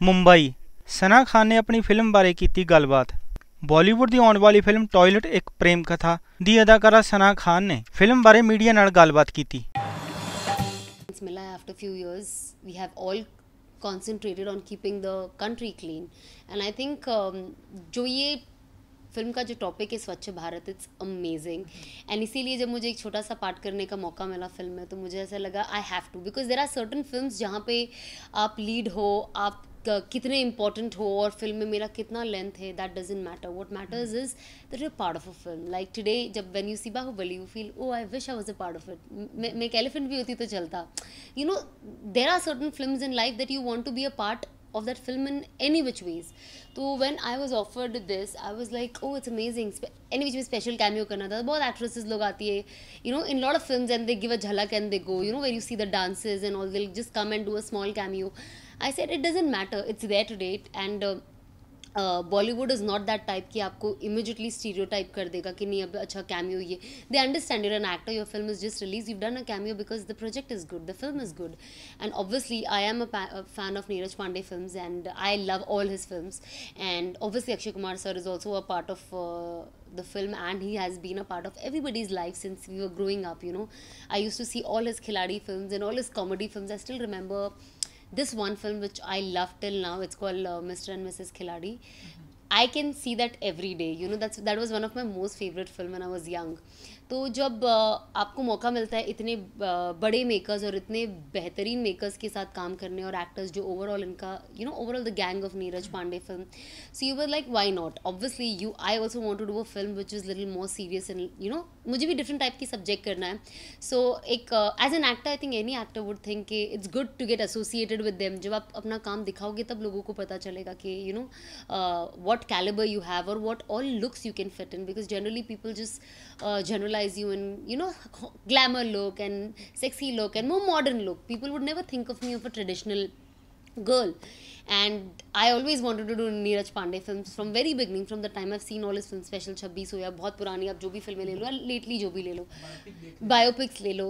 ਮੁੰਬਈ ਸਨਾ ਖਾਨ ਨੇ ਆਪਣੀ ਫਿਲਮ ਬਾਰੇ ਕੀਤੀ ਗੱਲਬਾਤ। ਬਾਲੀਵੁੱਡ ਦੀ ਆਉਣ ਵਾਲੀ ਫਿਲਮ ਟਾਇਲਟ ਇੱਕ ਪ੍ਰੇਮ ਕਥਾ ਦੀ ਅਦਾਕਾਰਾ ਸਨਾ ਖਾਨ ਨੇ ਫਿਲਮ ਬਾਰੇ ਮੀਡੀਆ ਨਾਲ ਗੱਲਬਾਤ ਕੀਤੀ। मिला after few years we have all concentrated on keeping the country clean and I think जो ये फिल्म का जो टॉपिक है स्वच्छ भारत इट्स अमेजिंग एंड इसीलिए जब मुझे एक छोटा सा पार्ट करने का मौका मिला फिल्म में तो मुझे ऐसा लगा I have to because there are certain films जहाँ पे आप लीड हो आप कितने इंपॉर्टेंट हो और फिल्म में मेरा कितना लेंथ है that doesn't matter what matters is that you are part of a film like today जब when you see Baahubali you feel oh I wish I was a part of it मैं एक elephant भी होती तो चलता you know there are certain films in life that you want to be a part of that film in any which ways. So when I was offered this, I was like, oh, it's amazing. Any which way special cameo करना था. बहुत actresses लोग आती है, you know, in lot of films and they give a झलक and they go, you know, where you see the dances and all, they'll just come and do a small cameo. I said it doesn't matter. It's there to date and Bollywood is not that type कि आपको immediately stereotype कर देगा कि नहीं अब अच्छा cameo ये they understand you're an actor your film is just release you done a cameo because the project is good the film is good and obviously I am a fan of Neeraj Pandey films and I love all his films and obviously Akshay Kumar sir is also a part of the film and he has been a part of everybody's life since we were growing up, you know. I used to see all his Khiladi films and all his comedy films. I still remember this one film which I love till now. It's called Mr. and Mrs. Khiladi. I can see that every day. You know, that was one of my most favorite film when I was young. तो जब आपको मौका मिलता है इतने बड़े makers और इतने बेहतरीन मेकर्स के साथ काम करने और एक्टर्स जो ओवरऑल इनका you know overall the gang of Neeraj Pandey film so you were like why not obviously you I also want to do a film which is little more serious and you know मुझे भी different type की subject करना है so एक as an actor I think any actor would think कि it's good to get associated with them जब आप अपना काम दिखाओगे तब लोगों को पता चलेगा कि you know what calibre you have or what all looks you can fit in because generally people just generalize you in you know glamour look and sexy look and more modern look people would never think of me of a traditional girl and I always wanted to do Neeraj Pandey films from very beginning from the time I've seen all his films special 26 हो या बहुत पुरानी आप जो भी फिल्में ले लो या लेटली जो भी ले लो बायोपिक्स ले लो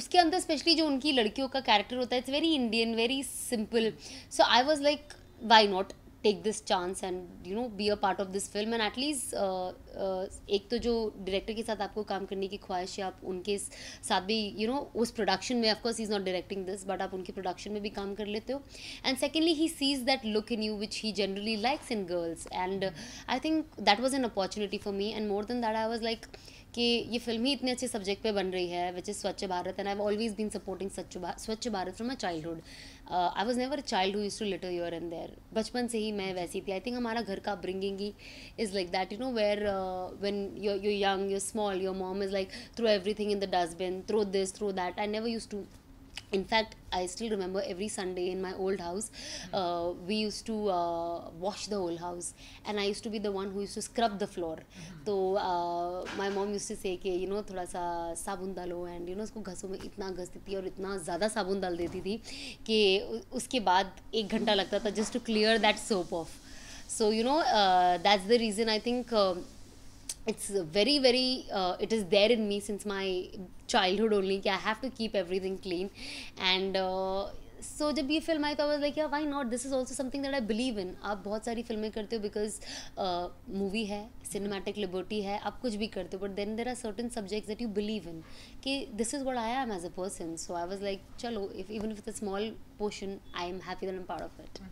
उसके अंदर स्पेशली जो उनकी लड़कियों का कैरेक्टर होता है it's very Indian very simple so I was like why not take this chance and you know be a part of this film and at least एक तो जो डायरेक्टर के साथ आपको काम करने की ख्वाहिश है आप उनके साथ भी you know उस प्रोडक्शन में of course he is not directing this but आप उनके प्रोडक्शन में भी काम कर लेते हो and secondly he sees that look in you which he generally likes in girls and I think that was an opportunity for me and more than that I was like कि ये film ही इतने अच्छे subject पे बन रही है which is Swachh Bharat and I have always been supporting Swachh Bharat from my childhood I was never a child who used to litter here and there बचपन से ही मैं वैसी थी आई थिंक हमारा घर का अपब्रिंगिंग ही is like that you know where when you young you small your mom is like throw everything in the dustbin throw this throw that I never used to In fact, I still remember every Sunday in my old house, we used to wash the whole house, and I used to be the one who used to scrub the floor. So my mom used to say कि you know थोड़ा सा साबुन डालो and you know उसको घसों में इतना घसती थी और इतना ज़्यादा साबुन डाल देती थी कि उसके बाद 1 घंटा लगता था just to clear that soap off. So you know that's the reason I think. It's very it is there in me since my childhood only कि I have to keep everything clean and so जब ये film आई तो I was like yeah why not this is also something that I believe in आप बहुत सारी फिल्में करते हो because मूवी है cinematic liberty है आप कुछ भी करते हो but then there are certain subjects that you believe in कि this is what I am as a person so I was like चलो if even if it's a small portion I am happy that I'm part of it.